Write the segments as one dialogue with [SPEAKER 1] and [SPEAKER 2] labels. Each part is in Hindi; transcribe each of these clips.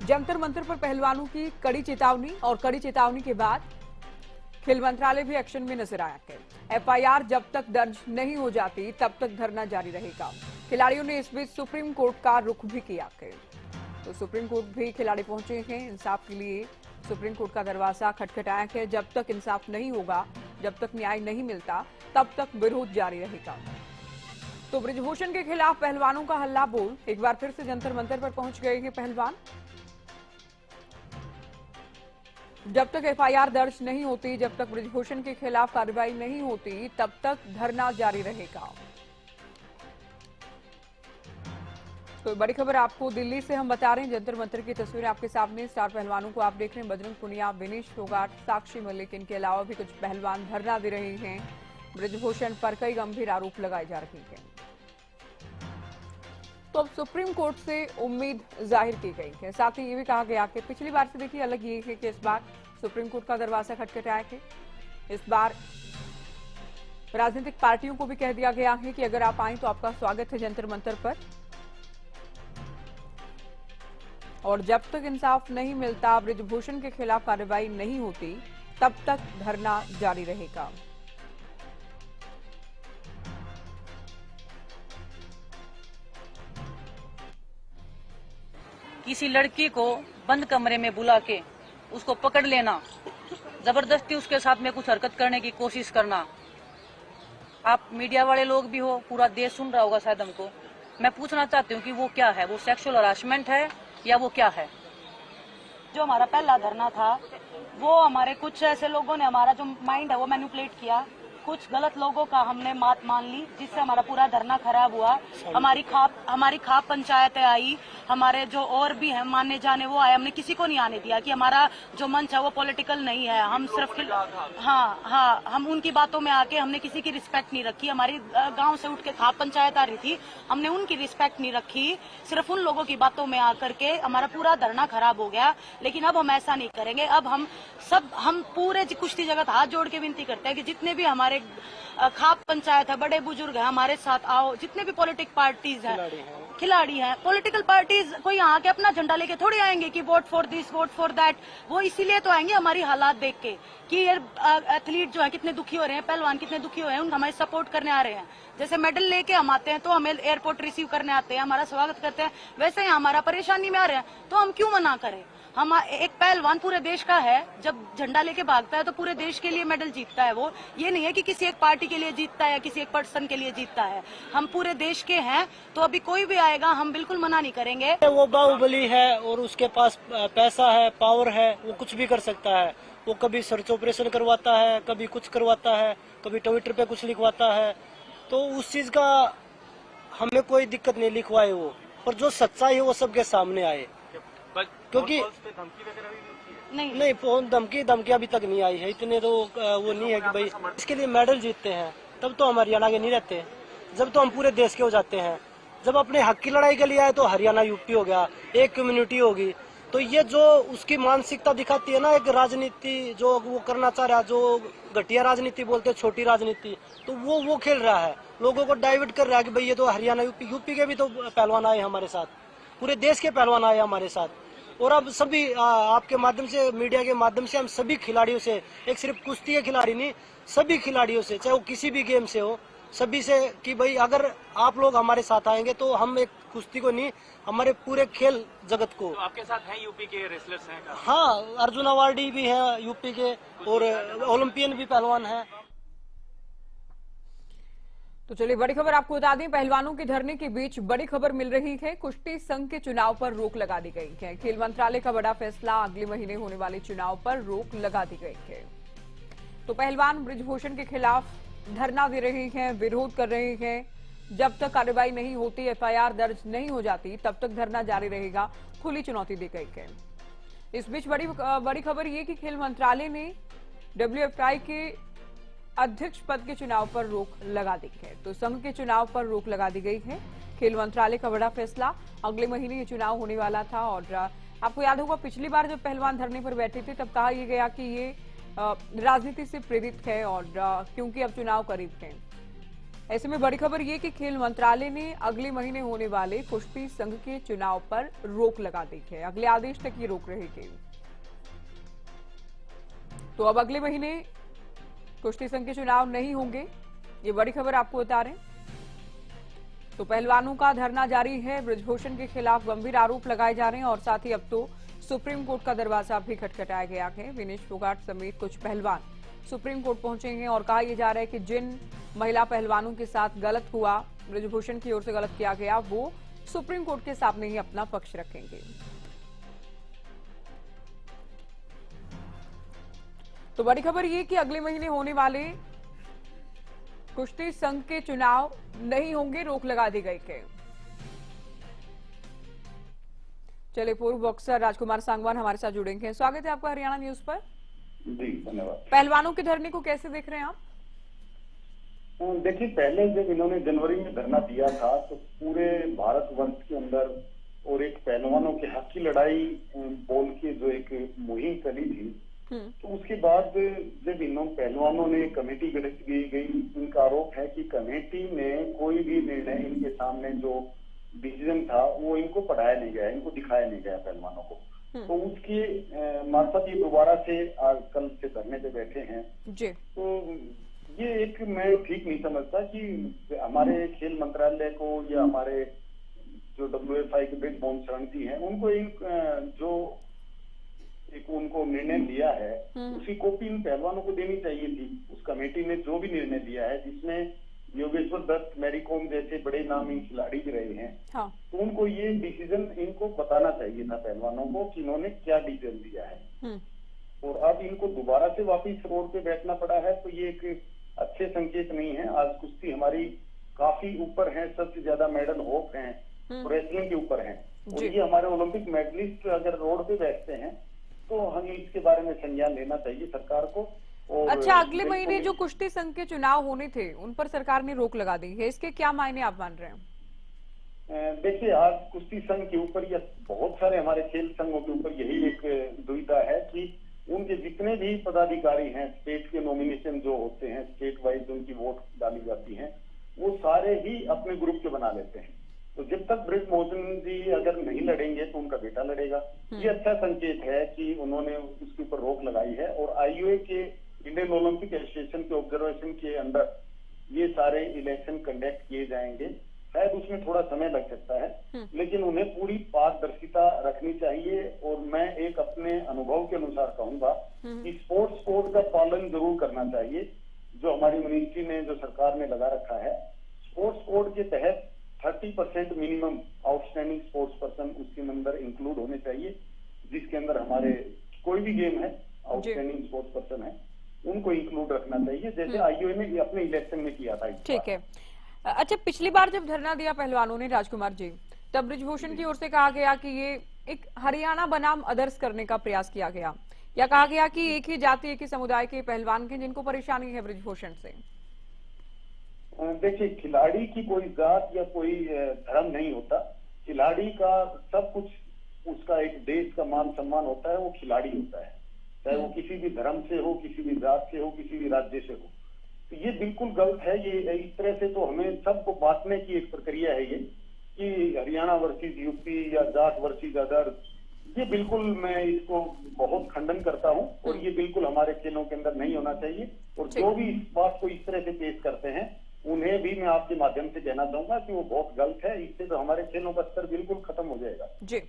[SPEAKER 1] जंतर मंतर पर पहलवानों की कड़ी चेतावनी और कड़ी चेतावनी के बाद खेल मंत्रालय भी एक्शन में नजर आया है। एफआईआर जब तक दर्ज नहीं हो जाती तब तक धरना जारी रहेगा। खिलाड़ियों ने इस बीच सुप्रीम कोर्ट का रुख भी किया है। तो सुप्रीम कोर्ट भी खिलाड़ी पहुंचे हैं इंसाफ के लिए। सुप्रीम कोर्ट का दरवाजा खटखटाया है। जब तक इंसाफ नहीं होगा, जब तक न्याय नहीं मिलता, तब तक विरोध जारी रहेगा। तो ब्रिजभूषण के खिलाफ पहलवानों का हल्ला बोल। एक बार फिर से जंतर मंतर पर पहुंच गए हैं पहलवान। जब तक एफआईआर दर्ज नहीं होती, जब तक ब्रिजभूषण के खिलाफ कार्रवाई नहीं होती, तब तक धरना जारी रहेगा। तो बड़ी खबर आपको दिल्ली से हम बता रहे हैं। जंतर मंतर की तस्वीरें आपके सामने। स्टार पहलवानों को आप देख रहे हैं। बजरंग पुनिया, विनेश फोगाट, साक्षी मलिक, इनके अलावा भी कुछ पहलवान धरना दे रहे हैं। ब्रिजभूषण पर कई गंभीर आरोप लगाए जा रहे हैं। तो अब सुप्रीम कोर्ट से उम्मीद जाहिर की गई है। साथ ही ये भी कहा गया कि पिछली बार से देखिए अलग ये है कि इस बार सुप्रीम कोर्ट का दरवाजा खटखटाया है। इस बार राजनीतिक पार्टियों को भी कह दिया गया है कि अगर आप आए तो आपका स्वागत है जंतर मंतर पर। और जब तक इंसाफ नहीं मिलता, ब्रिजभूषण के खिलाफ कार्रवाई नहीं होती, तब तक धरना जारी रहेगा।
[SPEAKER 2] किसी लड़की को बंद कमरे में बुला के उसको पकड़ लेना, जबरदस्ती उसके साथ में कुछ हरकत करने की कोशिश करना। आप मीडिया वाले लोग भी हो, पूरा देश सुन रहा होगा शायद हमको। मैं पूछना चाहती हूँ कि वो क्या है, वो सेक्सुअल हरासमेंट है या वो क्या है? जो हमारा पहला धरना था वो हमारे कुछ ऐसे लोगों ने हमारा जो माइंड है वो मैनिपुलेट किया। कुछ गलत लोगों का हमने बात मान ली, जिससे हमारा पूरा धरना खराब हुआ। हमारी खाप पंचायतें आई, हमारे जो और भी हैं माने जाने वो आए। हमने किसी को नहीं आने दिया कि हमारा जो मंच है वो पॉलिटिकल नहीं है। हम सिर्फ हम उनकी बातों में आके हमने किसी की रिस्पेक्ट नहीं रखी। हमारी गांव से उठ के खाप पंचायत आ रही थी, हमने उनकी रिस्पेक्ट नहीं रखी। सिर्फ उन लोगों की बातों में आकर के हमारा पूरा धरना खराब हो गया। लेकिन अब हम ऐसा नहीं करेंगे। अब हम पूरे कुश्ती जगत हाथ जोड़ के विनती करते हैं कि जितने भी हमारे खाप पंचायत है, बड़े बुजुर्ग हैं, हमारे साथ आओ। जितने भी पॉलिटिक पार्टीज हैं, खिलाड़ी हैं, पॉलिटिकल पार्टीज कोई यहाँ के अपना झंडा लेके थोड़ी आएंगे कि vote for this, vote for that. वो इसीलिए तो आएंगे हमारी हालात देख के कि ये एथलीट जो है कितने दुखी हो रहे हैं, पहलवान कितने दुखी हो रहे हैं, उन हमारे सपोर्ट करने आ रहे हैं। जैसे मेडल लेके हम आते हैं तो हमें एयरपोर्ट रिसीव करने आते हैं, हमारा स्वागत करते हैं, वैसे ही हमारा परेशानी में आ रहे हैं तो हम क्यों मना करें? हम एक पहलवान पूरे देश का है, जब झंडा लेके भागता है तो पूरे देश के लिए मेडल जीतता है। वो ये नहीं है कि किसी एक पार्टी के लिए जीतता है या किसी एक पर्सन के लिए जीतता है। हम पूरे देश के हैं, तो अभी कोई भी आएगा हम बिल्कुल मना नहीं करेंगे।
[SPEAKER 3] वो बाहुबली है और उसके पास पैसा है, पावर है, वो कुछ भी कर सकता है। वो कभी सर्च ऑपरेशन करवाता है, कभी कुछ करवाता है, कभी ट्विटर पे कुछ लिखवाता है। तो उस चीज का हमें कोई दिक्कत नहीं लिखवाए वो, पर जो सच्चाई है वो सबके सामने आए। क्योंकि नहीं फोन धमकी अभी तक नहीं आई है। इतने तो वो नहीं है कि भाई इसके लिए मेडल जीतते हैं तब तो हम हरियाणा के नहीं रहते। जब तो हम पूरे देश के हो जाते हैं। जब अपने हक की लड़ाई के लिए आए तो हरियाणा यूपी हो गया, एक कम्युनिटी होगी। तो ये जो उसकी मानसिकता दिखाती है ना, एक राजनीति जो वो करना चाह रहा है, जो घटिया राजनीति बोलते हैं, छोटी राजनीति, तो वो खेल रहा है, लोगों को डाइवर्ट कर रहा है कि भाई ये तो हरियाणा यूपी के भी तो पहलवान आए हमारे साथ, पूरे देश के पहलवान आए हमारे साथ। और अब सभी आपके माध्यम से, मीडिया के माध्यम से हम सभी खिलाड़ियों से, एक सिर्फ कुश्ती के खिलाड़ी नहीं, सभी खिलाड़ियों से, चाहे वो किसी भी गेम से हो, सभी से कि भाई अगर आप लोग हमारे साथ आएंगे तो हम एक कुश्ती को नहीं, हमारे पूरे खेल जगत को।
[SPEAKER 4] तो आपके साथ हैं यूपी के रेसलर्स हैं?
[SPEAKER 3] हाँ, अर्जुन अवार्डी भी हैं यूपी के और ओलंपियन भी पहलवान हैं।
[SPEAKER 1] तो चलिए बड़ी खबर आपको बता दें। पहलवानों के धरने के बीच बड़ी खबर मिल रही है। कुश्ती संघ के चुनाव पर रोक लगा दी गई है। खेल मंत्रालय का बड़ा फैसला, अगले महीने होने वाले चुनाव पर रोक लगा दी गई है। तो पहलवान ब्रिजभूषण के खिलाफ धरना दे रहे हैं, विरोध कर रहे हैं। जब तक कार्रवाई नहीं होती, एफआईआर दर्ज नहीं हो जाती, तब तक धरना जारी रहेगा, खुली चुनौती दी गई है। इस बीच बड़ी खबर ये कि खेल मंत्रालय ने WFI के अध्यक्ष पद के चुनाव पर रोक लगा दी है। तो संघ के चुनाव पर रोक लगा दी गई है। खेल मंत्रालय का बड़ा फैसला, अगले महीने ये चुनाव होने वाला था। और आपको याद होगा पिछली बार जब पहलवान धरने पर बैठे थे तब कहा यह गया कि ये राजनीति से प्रेरित है और क्योंकि अब चुनाव करीब है। ऐसे में बड़ी खबर ये कि खेल मंत्रालय ने अगले महीने होने वाले कुश्ती संघ के चुनाव पर रोक लगा दी है। अगले आदेश तक ये रोक रहेगी। तो अब अगले महीने कुश्ती संघ के चुनाव नहीं होंगे, ये बड़ी खबर आपको बता रहे हैं। तो पहलवानों का धरना जारी है। बृजभूषण के खिलाफ गंभीर आरोप लगाए जा रहे हैं और साथ ही अब तो सुप्रीम कोर्ट का दरवाजा भी खटखटाया गया है। विनेश फोगाट समेत कुछ पहलवान सुप्रीम कोर्ट पहुंचे हैं और कहा यह जा रहा है कि जिन महिला पहलवानों के साथ गलत हुआ, बृजभूषण की ओर से गलत किया गया, वो सुप्रीम कोर्ट के सामने ही अपना पक्ष रखेंगे। तो बड़ी खबर ये कि अगले महीने होने वाले कुश्ती संघ के चुनाव नहीं होंगे, रोक लगा दी गई है। चलिए, पूर्व बॉक्सर राजकुमार सांगवान हमारे साथ जुड़ेंगे। स्वागत है आपका हरियाणा न्यूज पर।
[SPEAKER 5] जी धन्यवाद।
[SPEAKER 1] पहलवानों के धरने को कैसे देख रहे हैं आप?
[SPEAKER 5] देखिए, पहले जब इन्होंने जनवरी में धरना दिया था तो पूरे भारतवर्ष के अंदर और एक पहलवानों के हक की लड़ाई बोल के जो एक मुहिम चली थी, तो उसके बाद जब इन पहलवानों ने कमेटी गठित की गई, इनका आरोप है कि कमेटी ने कोई भी निर्णय इनके सामने जो डिसीजन था वो इनको पढ़ाया नहीं गया, इनको दिखाया नहीं गया पहलवानों को। तो उसके मार्फत ये दोबारा से आज कल से धरने पे बैठे हैं
[SPEAKER 1] जी।
[SPEAKER 5] तो ये एक मैं ठीक नहीं समझता कि हमारे खेल मंत्रालय को या हमारे जो WFI के ब्रिजभूषण शरण जी हैं उनको जो एक उनको निर्णय लिया है उसकी कॉपी इन पहलवानों को देनी चाहिए थी। उस कमेटी ने जो भी निर्णय लिया है, जिसमें योगेश्वर दत्त, मैरी कॉम जैसे बड़े नामी खिलाड़ी भी रहे हैं,
[SPEAKER 1] हाँ।
[SPEAKER 5] तो उनको ये डिसीजन इनको बताना चाहिए था पहलवानों को कि इन्होंने क्या डिसीजन लिया है। और अब इनको दोबारा से वापिस रोड पे बैठना पड़ा है, तो ये एक अच्छे संकेत नहीं है। आज कुश्ती हमारी काफी ऊपर है, सबसे ज्यादा मेडल होप है, रेसलिंग के ऊपर है, और ये हमारे ओलंपिक मेडलिस्ट अगर रोड पे बैठते हैं तो हमें इसके बारे में संज्ञान लेना चाहिए सरकार को। और
[SPEAKER 1] अच्छा, अगले महीने जो कुश्ती संघ के चुनाव होने थे उन पर सरकार ने रोक लगा दी है, इसके क्या मायने आप मान रहे हैं?
[SPEAKER 5] देखिए, आज कुश्ती संघ के ऊपर या बहुत सारे हमारे खेल संघों के ऊपर यही एक दुविधा है कि उनके जितने भी पदाधिकारी हैं, स्टेट के नॉमिनेशन जो होते हैं, स्टेट वाइज उनकी वोट डाली जाती है, वो सारे ही अपने ग्रुप के बना लेते हैं। तो जब तक बृजभूषण जी अगर नहीं लड़ेंगे तो उनका बेटा लड़ेगा। ये अच्छा संकेत है कि उन्होंने उसके ऊपर रोक लगाई है। और IOA के, इंडियन ओलंपिक एसोसिएशन के ऑब्जर्वेशन के अंदर ये सारे इलेक्शन कंडक्ट किए जाएंगे। शायद उसमें थोड़ा समय लग सकता है, लेकिन उन्हें पूरी पारदर्शिता रखनी चाहिए। और मैं एक अपने अनुभव के अनुसार कहूंगा कि स्पोर्ट्स कोड का पालन जरूर करना चाहिए, जो हमारी मिनिस्ट्री ने, जो सरकार ने लगा रखा है। स्पोर्ट्स कोड के तहत 30% मिनिमम आउटस्टैंडिंग स्पोर्ट्स पर्सन उसके अंदर इंक्लूड होने चाहिए, जिसके अंदर हमारे कोई भी गेम है, आउटस्टैंडिंग स्पोर्ट्स पर्सन है, उनको इंक्लूड रखना चाहिए, जैसे IOA ने अपने इलेक्शन में किया था।
[SPEAKER 1] ठीक है। अच्छा, पिछली बार जब धरना दिया पहलवानों ने राजकुमार जी, तब बृजभूषण की ओर से कहा गया कि ये एक हरियाणा बनाम अदर्स करने का प्रयास किया गया, या कहा गया कि एक ही जाति, एक ही समुदाय के पहलवान के जिनको परेशानी है बृजभूषण से।
[SPEAKER 5] देखिए, खिलाड़ी की कोई जात या कोई धर्म नहीं होता। खिलाड़ी का सब कुछ, उसका एक देश का मान सम्मान होता है, वो खिलाड़ी होता है, चाहे वो किसी भी धर्म से हो, किसी भी जात से हो, किसी भी राज्य से हो। तो ये बिल्कुल गलत है। ये इस तरह से तो हमें सबको बांटने की एक प्रक्रिया है ये, कि हरियाणा वर्सेस यूपी या जाट वर्सेस अदर। ये बिल्कुल मैं इसको बहुत खंडन करता हूँ, और ये बिल्कुल हमारे खेलों के अंदर नहीं होना चाहिए। और जो भी इस बात को इस तरह से पेश करते हैं, उन्हें भी मैं आपके माध्यम से कहना चाहूंगा कि वो बहुत गलत है। इससे तो हमारे खेलों का स्तर बिल्कुल खत्म हो जाएगा।
[SPEAKER 1] जी,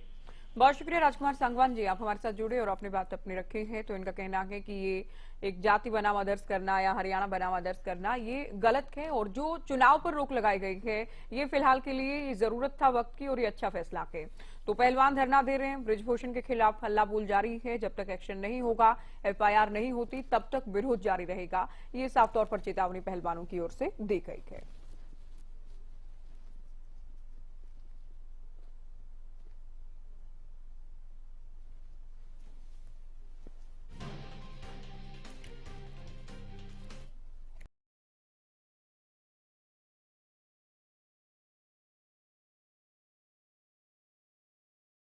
[SPEAKER 1] बहुत शुक्रिया राजकुमार सांगवान जी, आप हमारे साथ जुड़े और अपनी बात अपनी रखी है। तो इनका कहना है कि ये एक जाति बनाम अदर्स करना या हरियाणा बनाम अदर्स करना ये गलत है, और जो चुनाव पर रोक लगाई गई है ये फिलहाल के लिए जरूरत था वक्त की, और ये अच्छा फैसला है। तो पहलवान धरना दे रहे हैं, बृजभूषण के खिलाफ हल्ला बोल जारी है। जब तक एक्शन नहीं होगा, FIR नहीं होती, तब तक विरोध जारी रहेगा। ये साफ तौर पर चेतावनी पहलवानों की ओर से दी गई है।